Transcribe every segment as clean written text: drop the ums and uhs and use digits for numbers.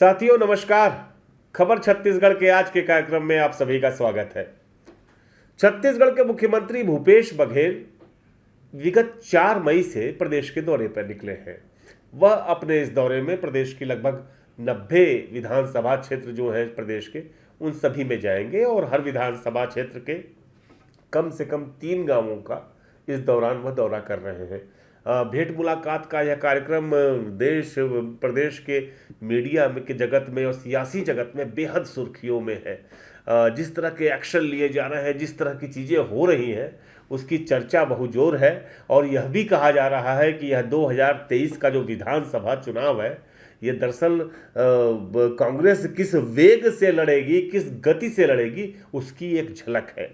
साथियों नमस्कार। खबर छत्तीसगढ़ के आज के कार्यक्रम में आप सभी का स्वागत है। छत्तीसगढ़ के मुख्यमंत्री भूपेश बघेल विगत 4 मई से प्रदेश के दौरे पर निकले हैं। वह अपने इस दौरे में प्रदेश की लगभग 90 विधानसभा क्षेत्र जो है प्रदेश के, उन सभी में जाएंगे और हर विधानसभा क्षेत्र के कम से कम 3 गांवों का इस दौरान वह दौरा कर रहे हैं। भेंट मुलाकात का यह कार्यक्रम देश प्रदेश के मीडिया में के जगत में और सियासी जगत में बेहद सुर्खियों में है। जिस तरह के एक्शन लिए जा रहे हैं, जिस तरह की चीज़ें हो रही हैं, उसकी चर्चा बहुजोर है। और यह भी कहा जा रहा है कि यह 2023 का जो विधानसभा चुनाव है, ये दरअसल कांग्रेस किस वेग से लड़ेगी, किस गति से लड़ेगी, उसकी एक झलक है।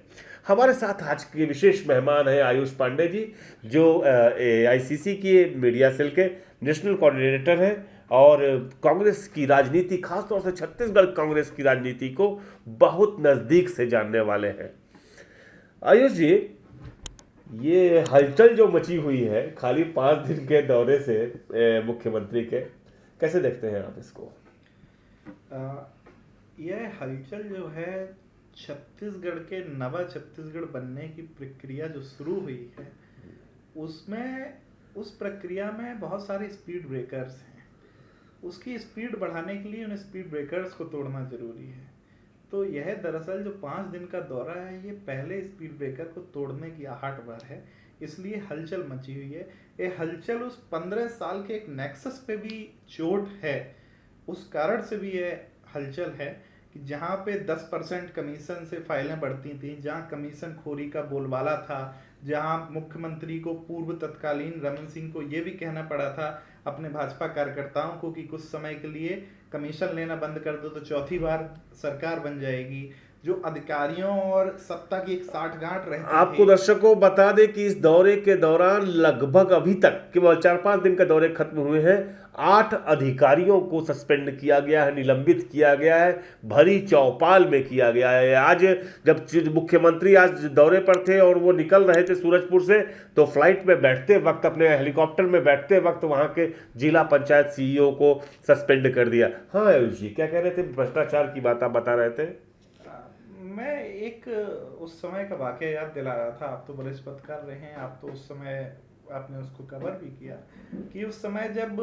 हमारे साथ आज के विशेष मेहमान हैं आयुष पांडे जी, जो AICC की मीडिया सेल के नेशनल कोऑर्डिनेटर हैं और कांग्रेस की राजनीति, खासतौर से छत्तीसगढ़ कांग्रेस की राजनीति को बहुत नज़दीक से जानने वाले हैं। आयुष जी, ये हलचल जो मची हुई है खाली 5 दिन के दौरे से मुख्यमंत्री के, कैसे देखते हैं आप इसको? यह हलचल जो है छत्तीसगढ़ के नवा छत्तीसगढ़ बनने की प्रक्रिया जो शुरू हुई है, उस प्रक्रिया में बहुत सारे स्पीड ब्रेकर्स हैं। उसकी स्पीड बढ़ाने के लिए उन स्पीड ब्रेकर्स को तोड़ना जरूरी है। तो यह दरअसल जो 5 दिन का दौरा है, ये पहले स्पीड ब्रेकर को तोड़ने की आहट भर है, इसलिए हलचल मची हुई है। ये हलचल उस 15 साल के एक नेक्सस पे भी चोट है, उस कारण से भी ये हलचल है कि जहाँ पे 10% कमीशन से फाइलें बढ़ती थी, जहाँ कमीशन खोरी का बोलबाला था, जहाँ मुख्यमंत्री को पूर्व तत्कालीन रमन सिंह को ये भी कहना पड़ा था अपने भाजपा कार्यकर्ताओं को कि कुछ समय के लिए कमीशन लेना बंद कर दो तो चौथी बार सरकार बन जाएगी। जो अधिकारियों और सत्ता की एक साठगांठ रहती है। आपको दर्शकों बता दें कि इस दौरे के दौरान लगभग अभी तक केवल 4-5 दिन के दौरे खत्म हुए हैं, 8 अधिकारियों को सस्पेंड किया गया है, निलंबित किया गया है, भरी चौपाल में किया गया है। आज जब मुख्यमंत्री आज दौरे पर थे और वो निकल रहे थे सूरजपुर से, तो फ्लाइट में बैठते वक्त, अपने हेलीकॉप्टर में बैठते वक्त वहाँ के जिला पंचायत CEO को सस्पेंड कर दिया। हाँ आयुष जी, क्या कह रहे थे? भ्रष्टाचार की बात आप बता रहे थे। मैं एक उस समय का वाकया याद दिला रहा था। आप तो वरिष्ठ पत्रकार रहे हैं, आप तो उस समय आपने उसको कवर भी किया कि उस समय जब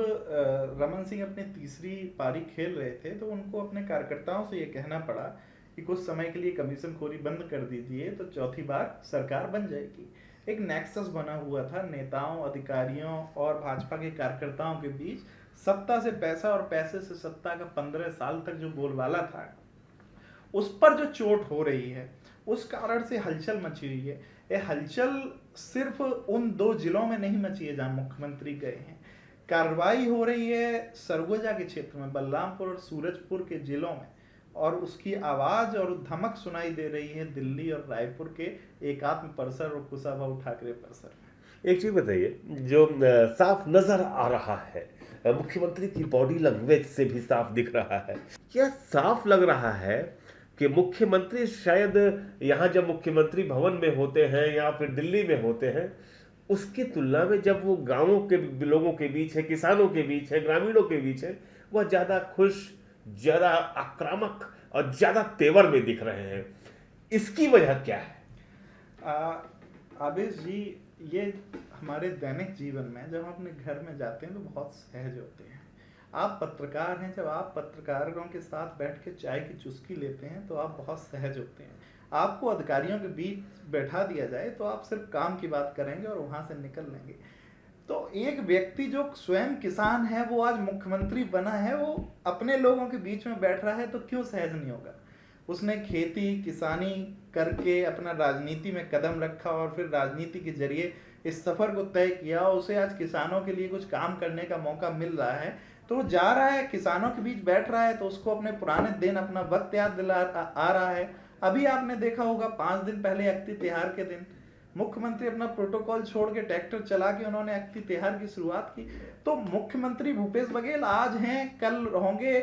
रमन सिंह अपनी तीसरी पारी खेल रहे थे, तो उनको अपने कार्यकर्ताओं से ये कहना पड़ा कि कुछ समय के लिए कमीशन खोरी बंद कर दीजिए तो चौथी बार सरकार बन जाएगी। एक नेक्सस बना हुआ था नेताओं, अधिकारियों और भाजपा के कार्यकर्ताओं के बीच। सत्ता से पैसा और पैसे से सत्ता का 15 साल तक जो बोलबाला था, उस पर जो चोट हो रही है, उस कारण से हलचल मची हुई है। ये हलचल सिर्फ उन 2 जिलों में नहीं मची है जहां मुख्यमंत्री गए हैं। कार्रवाई हो रही है सरगुजा के क्षेत्र में, बलरामपुर और सूरजपुर के जिलों में, और उसकी आवाज और धमक सुनाई दे रही है दिल्ली और रायपुर के एकात्म परिसर और कुशाभाऊ ठाकरे परिसर में। एक चीज बताइए, जो साफ नजर आ रहा है, मुख्यमंत्री की बॉडी लैंग्वेज से भी साफ दिख रहा है, क्या साफ लग रहा है कि मुख्यमंत्री शायद यहाँ जब मुख्यमंत्री भवन में होते हैं या फिर दिल्ली में होते हैं, उसकी तुलना में जब वो गांवों के लोगों के बीच है, किसानों के बीच है, ग्रामीणों के बीच है, वह ज़्यादा खुश, ज़्यादा आक्रामक और ज़्यादा तेवर में दिख रहे हैं। इसकी वजह क्या है? आवेश जी, ये हमारे दैनिक जीवन में जब हम अपने घर में जाते हैं तो बहुत सहज होते हैं। आप पत्रकार हैं, जब आप पत्रकारों के साथ बैठ के चाय की चुस्की लेते हैं तो आप बहुत सहज होते हैं। आपको अधिकारियों के बीच बैठा दिया जाए तो आप सिर्फ काम की बात करेंगे और वहां से निकल लेंगे। तो एक व्यक्ति जो स्वयं किसान है, वो आज मुख्यमंत्री बना है, वो अपने लोगों के बीच में बैठ रहा है तो क्यों सहज नहीं होगा? उसने खेती किसानी करके अपना राजनीति में कदम रखा और फिर राजनीति के जरिए इस सफर को तय किया। उसे आज किसानों के लिए कुछ काम करने का मौका मिल रहा है, तो वो जा रहा है, किसानों के बीच बैठ रहा है, तो उसको अपने पुराने दिन, अपना वक्त याद दिला आ रहा है। अभी आपने देखा होगा 5 दिन पहले अक्ति त्योहार के दिन मुख्यमंत्री अपना प्रोटोकॉल छोड़ के ट्रैक्टर चला के उन्होंने अक्ति त्योहार की शुरुआत की। तो मुख्यमंत्री भूपेश बघेल आज हैं, कल होंगे,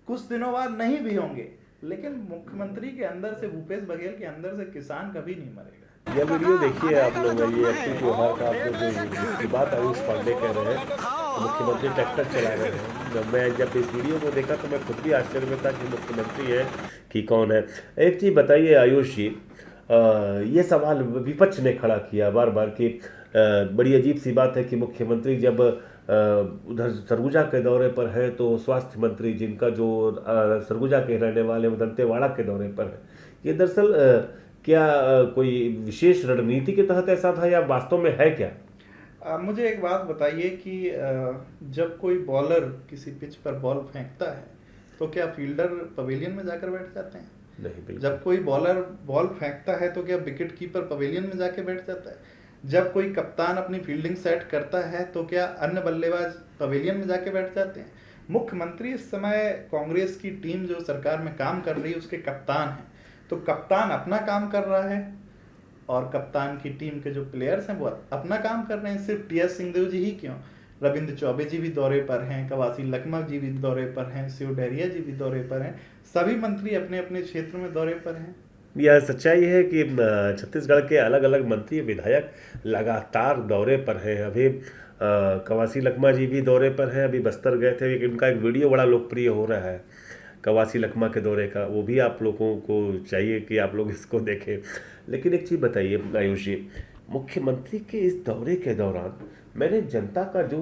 कुछ दिनों बाद नहीं भी होंगे, लेकिन मुख्यमंत्री के अंदर से, भूपेश बघेल के अंदर से किसान कभी नहीं मरेगा। यह वीडियो देखिए आप लोग, ये अक्ति त्योहार का आपको जो बात आयुष पांडे कह रहे हैं, मुख्यमंत्री ट्रैक्टर चला रहे हैं। मैं जब इस वीडियो को देखा तो मैं खुद भी आश्चर्य में था कि मुख्यमंत्री है कि कौन है। एक चीज़ बताइए आयुष जी, ये सवाल विपक्ष ने खड़ा किया बार बार कि बड़ी अजीब सी बात है कि मुख्यमंत्री जब उधर सरगुजा के दौरे पर है तो स्वास्थ्य मंत्री जिनका जो सरगुजा के रहने वाले दंतेवाड़ा के दौरे पर है, ये दरअसल क्या कोई विशेष रणनीति के तहत ऐसा था या वास्तव में है क्या? मुझे एक बात बताइए कि जब कोई बॉलर किसी पिच पर बॉल फेंकता है तो क्या फील्डर पवेलियन में जाकर बैठ जाते हैं? नहीं, बिल्कुल। जब कोई बॉलर बॉल फेंकता है तो क्या विकेट कीपर पवेलियन में जाके बैठ जाता है? जब कोई कप्तान अपनी फील्डिंग सेट करता है तो क्या अन्य बल्लेबाज पवेलियन में जाके बैठ जाते हैं? मुख्यमंत्री इस समय कांग्रेस की टीम जो सरकार में काम कर रही है उसके कप्तान हैं, तो कप्तान अपना काम कर रहा है और कप्तान की टीम के जो प्लेयर्स हैं वो अपना काम कर रहे हैं। सिर्फ टी.एस. सिंहदेव जी ही क्यों, रविंद्र चौबे जी भी दौरे पर हैं, कवासी लखमा जी भी दौरे पर हैं, शिव डहरिया जी भी दौरे पर हैं, सभी मंत्री अपने अपने क्षेत्र में दौरे पर हैं। यह सच्चाई है कि छत्तीसगढ़ के अलग अलग मंत्री विधायक लगातार दौरे पर हैं। अभी कवासी लखमा जी भी दौरे पर हैं, अभी बस्तर गए थे। इनका एक वीडियो बड़ा लोकप्रिय हो रहा है कवासी लखमा के दौरे का, वो भी आप लोगों को चाहिए कि आप लोग इसको देखें। लेकिन एक चीज़ बताइए आयुष जी, मुख्यमंत्री के इस दौरे के दौरान मैंने जनता का जो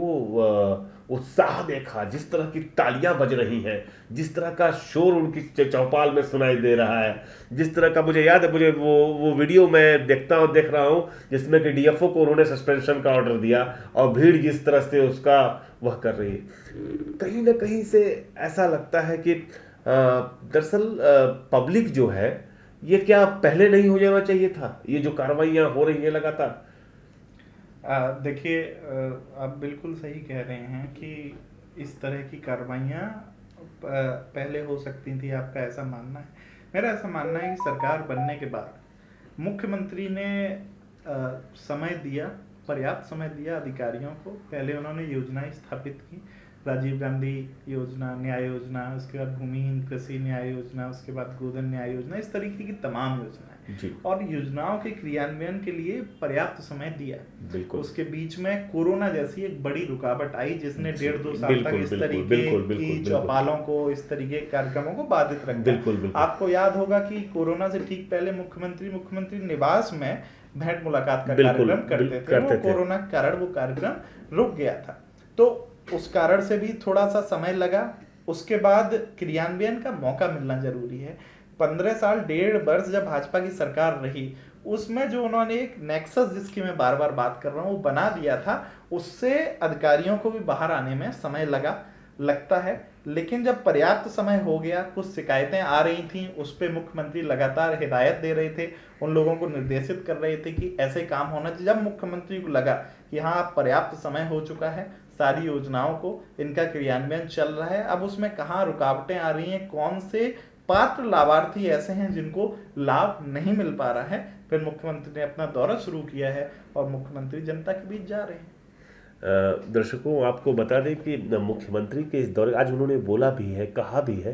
उत्साह देखा, जिस तरह की तालियां बज रही हैं, जिस तरह का शोर उनकी चौपाल में सुनाई दे रहा है, जिस तरह का मुझे याद है, मुझे वो वीडियो मैं देख रहा हूँ जिसमें कि डीएफओ को उन्होंने सस्पेंशन का ऑर्डर दिया और भीड़ जिस तरह से उसका वह कर रही है, कहीं ना कहीं से ऐसा लगता है कि दरअसल पब्लिक जो है ये क्या पहले नहीं हो जाना चाहिए था, ये जो कार्रवाइयाँ हो रही हैं लगातार? देखिए, आप बिल्कुल सही कह रहे हैं कि इस तरह की कार्रवाइयाँ पहले हो सकती थी, आपका ऐसा मानना है। मेरा ऐसा मानना है कि सरकार बनने के बाद मुख्यमंत्री ने समय दिया, पर्याप्त समय दिया अधिकारियों को। पहले उन्होंने योजनाएं स्थापित की, राजीव गांधी योजना, न्याय योजना, उसके बाद भूमिहीन कृषि न्याय योजना, उसके बाद गोधन न्याय योजना, इस तरीके की तमाम योजनाएं, और योजनाओं के क्रियान्वयन के लिए पर्याप्त समय दिया। उसके बीच में कोरोना जैसी एक बड़ी रुकावट आई जिसने 1.5-2 साल तक इस तरीके की चौपालों को, इस तरीके के कार्यक्रमों को बाधित रख दिया। आपको याद होगा कि कोरोना से ठीक पहले मुख्यमंत्री निवास में भेंट मुलाकात का कार्यक्रम करते थे। कोरोना के कारण वो कार्यक्रम रुक गया था, तो उस कारण से भी थोड़ा सा समय लगा। उसके बाद क्रियान्वयन का मौका मिलना जरूरी है। 15 साल, 1.5 वर्ष जब भाजपा की सरकार रही, उसमें जो उन्होंने एक नेक्सस, जिसकी मैं बार बार बात कर रहा हूँ, वो बना दिया था, उससे अधिकारियों को भी बाहर आने में समय लगता है। लेकिन जब पर्याप्त समय हो गया, कुछ शिकायतें आ रही थी, उस पर मुख्यमंत्री लगातार हिदायत दे रहे थे, उन लोगों को निर्देशित कर रहे थे कि ऐसे काम होना चाहिए। जब मुख्यमंत्री को लगा कि हाँ पर्याप्त समय हो चुका है, सारी योजनाओं को इनका क्रियान्वयन चल रहा है, अब उसमें कहाँ रुकावटें आ रही हैं, कौन से पात्र लाभार्थी ऐसे हैं जिनको लाभ नहीं मिल पा रहा है, फिर मुख्यमंत्री ने अपना दौरा शुरू किया है और मुख्यमंत्री जनता के बीच जा रहे हैं। दर्शकों, आपको बता दें कि मुख्यमंत्री के इस दौरे, आज उन्होंने बोला भी है, कहा भी है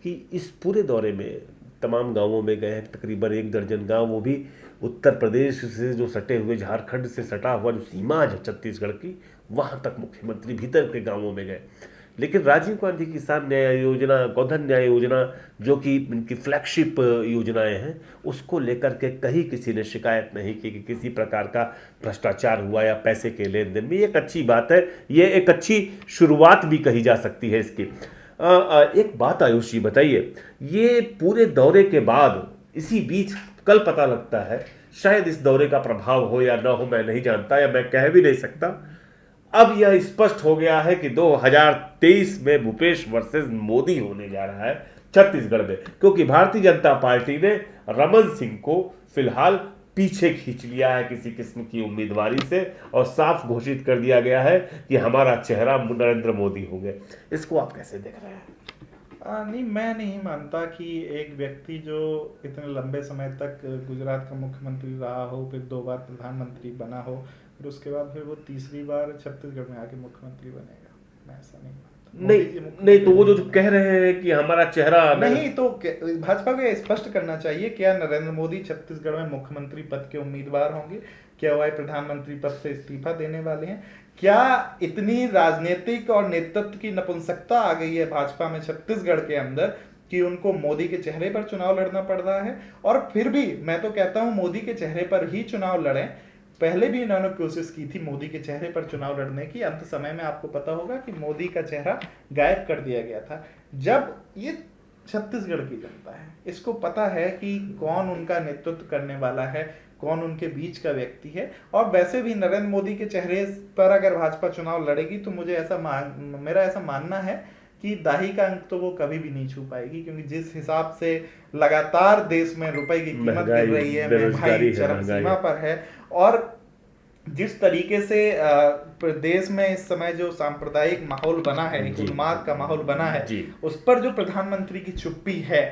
कि इस पूरे दौरे में तमाम गांवों में गए हैं, तकरीबन 1 दर्जन गांव, वो भी उत्तर प्रदेश से जो सटे हुए, झारखंड से सटा हुआ जो सीमा है छत्तीसगढ़ की, वहां तक मुख्यमंत्री भीतर के गांवों में गए। लेकिन राजीव गांधी किसान न्याय योजना, गोधन न्याय योजना, जो कि इनकी फ्लैगशिप योजनाएं हैं, उसको लेकर के कहीं किसी ने शिकायत नहीं की कि किसी प्रकार का भ्रष्टाचार हुआ या पैसे के लेन देन में। ये एक अच्छी बात है, ये एक अच्छी शुरुआत भी कही जा सकती है इसकी। एक बात आयुष जी बताइए, ये पूरे दौरे के बाद, इसी बीच कल पता लगता है, शायद इस दौरे का प्रभाव हो या ना हो, मैं नहीं जानता या मैं कह भी नहीं सकता। अब यह स्पष्ट हो गया है कि 2023 में भूपेश वर्सेस मोदी होने जा रहा है छत्तीसगढ़ में, क्योंकि भारतीय जनता पार्टी ने रमन सिंह को फिलहाल पीछे खींच लिया है किसी किस्म की उम्मीदवारी से, और साफ घोषित कर दिया गया है कि हमारा चेहरा नरेंद्र मोदी होंगे। इसको आप कैसे देख रहे हैं? नहीं, मैं नहीं मानता कि एक व्यक्ति जो इतने लंबे समय तक गुजरात का मुख्यमंत्री रहा हो, फिर 2 बार प्रधानमंत्री बना हो, फिर उसके बाद फिर वो तीसरी बार छत्तीसगढ़ में आके मुख्यमंत्री बनेगा। मैं ऐसा नहीं मानता। नहीं, तो वो जो कह रहे हैं कि हमारा चेहरा नहीं, तो भाजपा को स्पष्ट करना चाहिए, क्या नरेंद्र मोदी छत्तीसगढ़ में मुख्यमंत्री पद के उम्मीदवार होंगे? क्या वह प्रधानमंत्री पद से इस्तीफा देने वाले हैं? क्या इतनी राजनीतिक और नेतृत्व की नपुंसकता आ गई है भाजपा में छत्तीसगढ़ के अंदर कि उनको मोदी के चेहरे पर चुनाव लड़ना पड़ रहा है? और फिर भी मैं तो कहता हूं मोदी के चेहरे पर ही चुनाव लड़ें। पहले भी इन्होंने कोशिश की थी मोदी के चेहरे पर चुनाव लड़ने की, अंत समय में आपको पता होगा कि मोदी का चेहरा गायब कर दिया गया था। जब ये छत्तीसगढ़ की जनता है, इसको पता है कि कौन उनका नेतृत्व करने वाला है, कौन उनके बीच का व्यक्ति है, और वैसे भी नरेंद्र मोदी के चेहरे पर अगर भाजपा चुनाव लड़ेगी तो मेरा ऐसा मानना है कि दाही का अंक तो वो कभी भी नहीं छू पाएगी, क्योंकि जिस हिसाब से लगातार देश में रुपए की कीमत गिर रही है, महंगाई चरम सीमा पर है, और जिस तरीके से प्रदेश में इस समय जो सांप्रदायिक माहौल बना है, एक उन्माद का माहौल बना है, उस पर जो प्रधानमंत्री की चुप्पी है,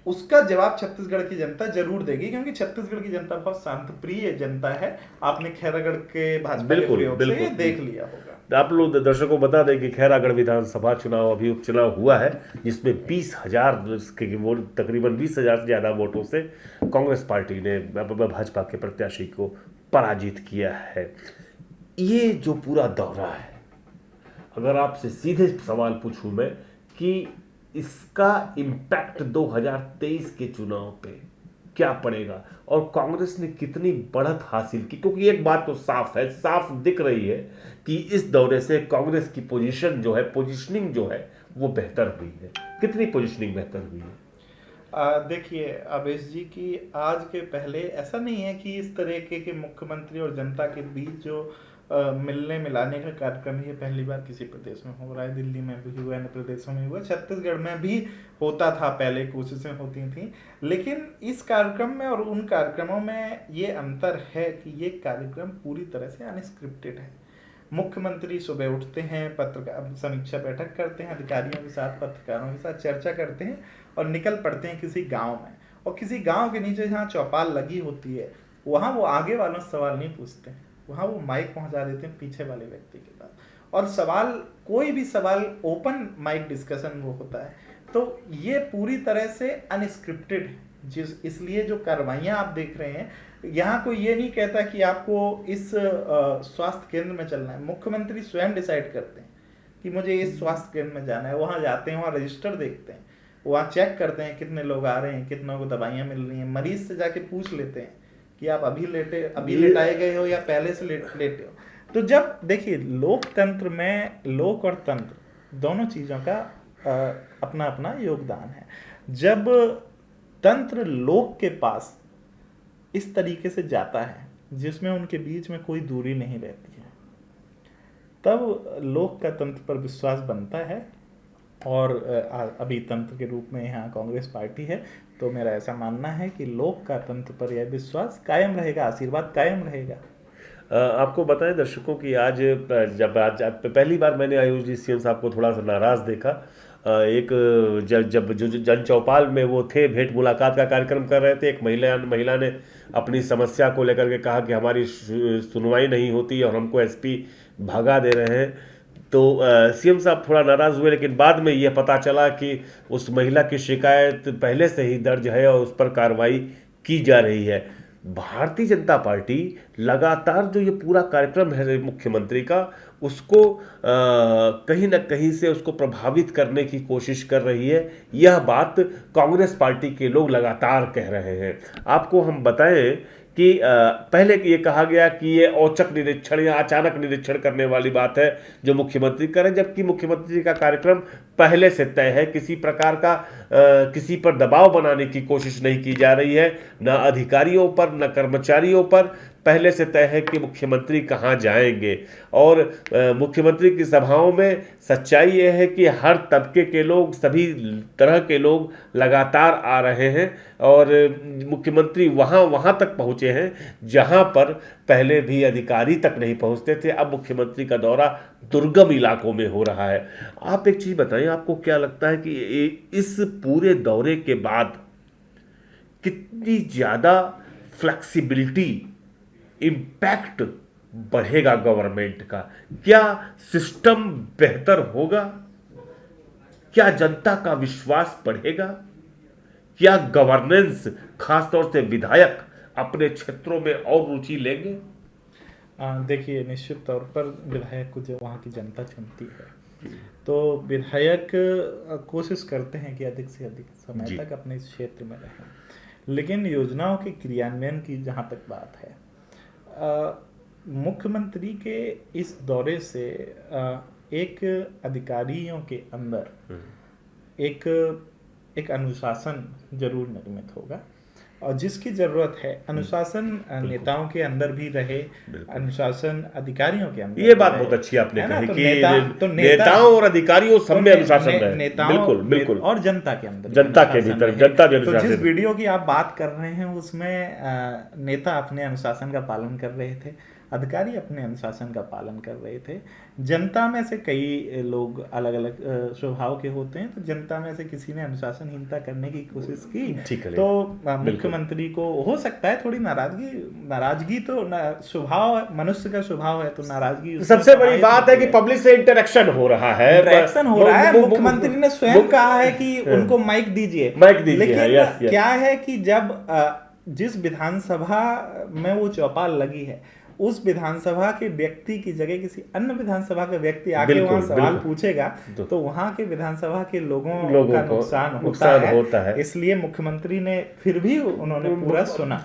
उसका जवाब छत्तीसगढ़ की जनता जरूर देगी, क्योंकि छत्तीसगढ़ की जनता बहुत शांतप्रिय जनता है। आपने खैरागढ़ के भाजपा के प्रयोग से देख लिया होगा। आप लोग दर्शकों को बता दें कि खैरागढ़ विधानसभा चुनाव अभी उपचुनाव हुआ है, जिसमें 20,000 के वोट, तकरीबन 20,000 से ज़्यादा वोटों से कांग्रेस पार्टी ने भाजपा के प्रत्याशी को पराजित किया है। ये जो पूरा दौरा है, अगर आपसे सीधे सवाल पूछूं मैं कि इसका इम्पैक्ट 2023 के चुनाव पे क्या पड़ेगा और कांग्रेस ने कितनी बढ़त हासिल की, क्योंकि एक बात तो साफ है, साफ दिख रही है कि इस दौरे से कांग्रेस की पोजीशन जो है, पोजीशनिंग जो है वो बेहतर हुई है। कितनी पोजीशनिंग बेहतर हुई है? देखिए अवेश जी की आज के पहले ऐसा नहीं है कि इस तरह के मुख्यमंत्री और जनता के बीच जो मिलने मिलाने का कार्यक्रम ये पहली बार किसी प्रदेश में हो रहा है। दिल्ली में भी हुआ, अन्य प्रदेशों में हुआ, छत्तीसगढ़ में भी होता था, पहले कोशिशें होती थी, लेकिन इस कार्यक्रम में और उन कार्यक्रमों में ये अंतर है कि ये कार्यक्रम पूरी तरह से अनस्क्रिप्टेड है। मुख्यमंत्री सुबह उठते हैं, पत्रकार समीक्षा बैठक करते हैं, अधिकारियों के साथ, पत्रकारों के साथ चर्चा करते हैं और निकल पड़ते हैं किसी गांव में, और किसी गांव के नीचे जहाँ चौपाल लगी होती है वहाँ वो आगे वालों से सवाल नहीं पूछते, वहाँ वो माइक पहुँचा देते हैं पीछे वाले व्यक्ति के पास, और सवाल, कोई भी सवाल, ओपन माइक डिस्कशन वो होता है। तो ये पूरी तरह से अनस्क्रिप्टेड है, इसलिए जो कार्रवाइयाँ आप देख रहे हैं, यहाँ कोई ये नहीं कहता कि आपको इस स्वास्थ्य केंद्र में चलना है। मुख्यमंत्री स्वयं डिसाइड करते हैं कि मुझे इस स्वास्थ्य केंद्र में जाना है, वहाँ जाते हैं, वहाँ रजिस्टर देखते हैं, वहाँ चेक करते हैं कितने लोग आ रहे हैं, कितनों को दवाइयाँ मिल रही हैं, मरीज से जाके पूछ लेते हैं कि आप अभी लेटाए गए हो या पहले से लेटे हो। तो जब देखिए लोकतंत्र में लोक और तंत्र दोनों चीज़ों का अपना अपना योगदान है। जब तंत्र लोक के पास इस तरीके से जाता है जिसमें उनके बीच में कोई दूरी नहीं रहती है, तब लोक का तंत्र पर विश्वास बनता है। और अभी तंत्र के रूप में यहाँ कांग्रेस पार्टी है, तो मेरा ऐसा मानना है कि लोक का तंत्र पर यह विश्वास कायम रहेगा, आशीर्वाद कायम रहेगा। आपको बताएं दर्शकों की आज पहली बार मैंने आयुष जी सीएम साहब को थोड़ा सा नाराज देखा। एक जब जो जन चौपाल में वो थे, भेंट मुलाकात का कार्यक्रम कर रहे थे, एक महिला ने अपनी समस्या को लेकर के कहा कि हमारी सुनवाई नहीं होती और हमको एसपी भगा दे रहे हैं, तो सीएम साहब थोड़ा नाराज़ हुए, लेकिन बाद में यह पता चला कि उस महिला की शिकायत पहले से ही दर्ज है और उस पर कार्रवाई की जा रही है। भारतीय जनता पार्टी लगातार जो ये पूरा कार्यक्रम है मुख्यमंत्री का, उसको कहीं ना कहीं से उसको प्रभावित करने की कोशिश कर रही है। यह बात कांग्रेस पार्टी के लोग लगातार कह रहे हैं। आपको हम बताएं कि पहले ये कहा गया कि ये औचक निरीक्षण या अचानक निरीक्षण करने वाली बात है जो मुख्यमंत्री करें, जबकि मुख्यमंत्री का कार्यक्रम पहले से तय है। किसी प्रकार का किसी पर दबाव बनाने की कोशिश नहीं की जा रही है, न अधिकारियों पर न कर्मचारियों पर। पहले से तय है कि मुख्यमंत्री कहाँ जाएंगे, और मुख्यमंत्री की सभाओं में सच्चाई यह है कि हर तबके के लोग, सभी तरह के लोग लगातार आ रहे हैं, और मुख्यमंत्री वहाँ तक पहुँचे हैं जहाँ पर पहले भी अधिकारी तक नहीं पहुँचते थे। अब मुख्यमंत्री का दौरा दुर्गम इलाकों में हो रहा है। आप एक चीज़ बताइए, आपको क्या लगता है कि इस पूरे दौरे के बाद कितनी ज़्यादा फ्लेक्सिबिलिटी, इम्पैक्ट बढ़ेगा गवर्नमेंट का? क्या सिस्टम बेहतर होगा? क्या जनता का विश्वास बढ़ेगा? क्या गवर्नेंस, खासतौर से विधायक अपने क्षेत्रों में और रुचि लेंगे? देखिए, निश्चित तौर पर विधायक को जो वहाँ की जनता चुनती है, तो विधायक कोशिश करते हैं कि अधिक से अधिक समय जी। तक अपने इस क्षेत्र में रहें। लेकिन योजनाओं के क्रियान्वयन की जहाँ तक बात है, मुख्यमंत्री के इस दौरे से एक अधिकारियों के अंदर एक अनुशासन जरूर निर्मित होगा, और जिसकी जरूरत है। अनुशासन नेताओं के अंदर भी रहे, अनुशासन अधिकारियों के अंदर ये भी बात रहे, बहुत अच्छी आपने है ना? कही तो कि नेता नेताओं और अधिकारियों सब में अनुशासन रहे। नेताओं बिल्कुल बिल्कुल। और जनता के अंदर जनता के अनुशासन भीतर रहे। जनता भी तो अनुशासित जिस है। वीडियो की आप बात कर रहे हैं उसमें नेता अपने अनुशासन का पालन कर रहे थे, अधिकारी अपने अनुशासन का पालन कर रहे थे। जनता में से कई लोग अलग अलग स्वभाव के होते हैं, तो जनता में से किसी ने अनुशासनहीनता करने की कोशिश की, तो मुख्यमंत्री को हो सकता है थोड़ी नाराजगी तो स्वभाव, मनुष्य का स्वभाव है, तो नाराजगी। सबसे बड़ी बात है कि पब्लिक से इंटरेक्शन हो रहा है। मुख्यमंत्री ने स्वयं कहा है कि उनको माइक दीजिए। लेकिन क्या है कि जब जिस विधानसभा में वो चौपाल लगी है, उस विधानसभा के व्यक्ति की जगह किसी अन्य विधानसभा का व्यक्ति आके वहां सवाल पूछेगा, तो वहां के विधानसभा के लोगों का नुकसान होता है। इसलिए मुख्यमंत्री ने फिर भी उन्होंने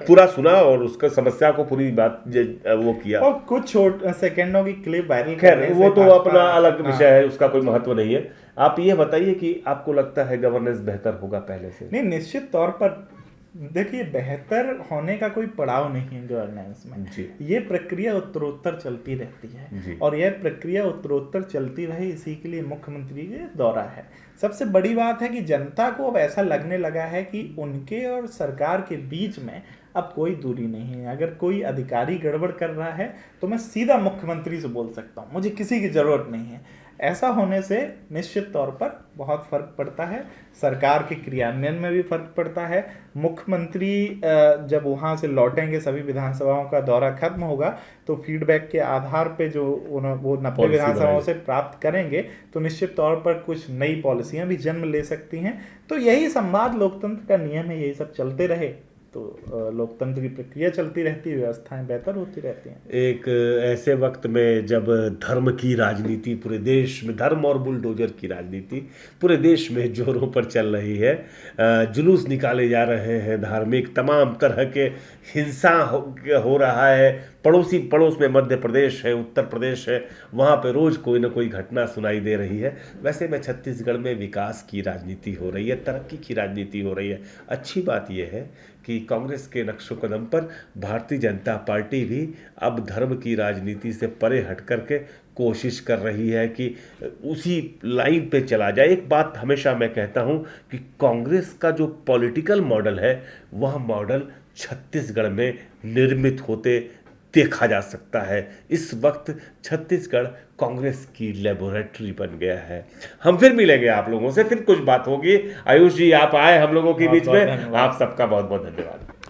पूरा सुना और उसका समस्या को पूरी बात वो किया, और कुछ सेकंडों की क्लिप वायरल खैर वो तो अपना अलग विषय है, उसका कोई महत्व नहीं है। आप ये बताइए कि आपको लगता है गवर्नेंस बेहतर होगा पहले से? नहीं, निश्चित तौर पर देखिए, बेहतर होने का कोई पड़ाव नहीं है गवर्नेंस में। ये प्रक्रिया उत्तरोत्तर चलती रहती है, और यह प्रक्रिया उत्तरोत्तर चलती रहे, इसी के लिए मुख्यमंत्री का दौरा है। सबसे बड़ी बात है कि जनता को अब ऐसा लगने लगा है कि उनके और सरकार के बीच में अब कोई दूरी नहीं है। अगर कोई अधिकारी गड़बड़ कर रहा है तो मैं सीधा मुख्यमंत्री से बोल सकता हूँ, मुझे किसी की जरूरत नहीं है। ऐसा होने से निश्चित तौर पर बहुत फर्क पड़ता है, सरकार के क्रियान्वयन में भी फर्क पड़ता है। मुख्यमंत्री जब वहां से लौटेंगे, सभी विधानसभाओं का दौरा खत्म होगा, तो फीडबैक के आधार पे जो वो 90 विधानसभाओं से प्राप्त करेंगे, तो निश्चित तौर पर कुछ नई पॉलिसियां भी जन्म ले सकती हैं। तो यही संवाद लोकतंत्र का नियम है, यही सब चलते रहे तो लोकतंत्र की प्रक्रिया चलती रहती है, व्यवस्थाएं बेहतर होती रहती हैं। एक ऐसे वक्त में जब धर्म की राजनीति पूरे देश में, धर्म और बुलडोजर की राजनीति पूरे देश में जोरों पर चल रही है, जुलूस निकाले जा रहे हैं धार्मिक, तमाम तरह के हिंसा हो रहा है, पड़ोस में मध्य प्रदेश है, उत्तर प्रदेश है, वहाँ पे रोज़ कोई ना कोई घटना सुनाई दे रही है। वैसे में छत्तीसगढ़ में विकास की राजनीति हो रही है, तरक्की की राजनीति हो रही है। अच्छी बात यह है कि कांग्रेस के नक्शो कदम पर भारतीय जनता पार्टी भी अब धर्म की राजनीति से परे हट करके कोशिश कर रही है कि उसी लाइन पे चला जाए। एक बात हमेशा मैं कहता हूँ कि कांग्रेस का जो पॉलिटिकल मॉडल है, वह मॉडल छत्तीसगढ़ में निर्मित होते देखा जा सकता है। इस वक्त छत्तीसगढ़ कांग्रेस की लेबोरेटरी बन गया है। हम फिर मिलेंगे आप लोगों से, फिर कुछ बात होगी। आयुष जी, आप आए हम लोगों के बीच में, आप सबका बहुत बहुत धन्यवाद।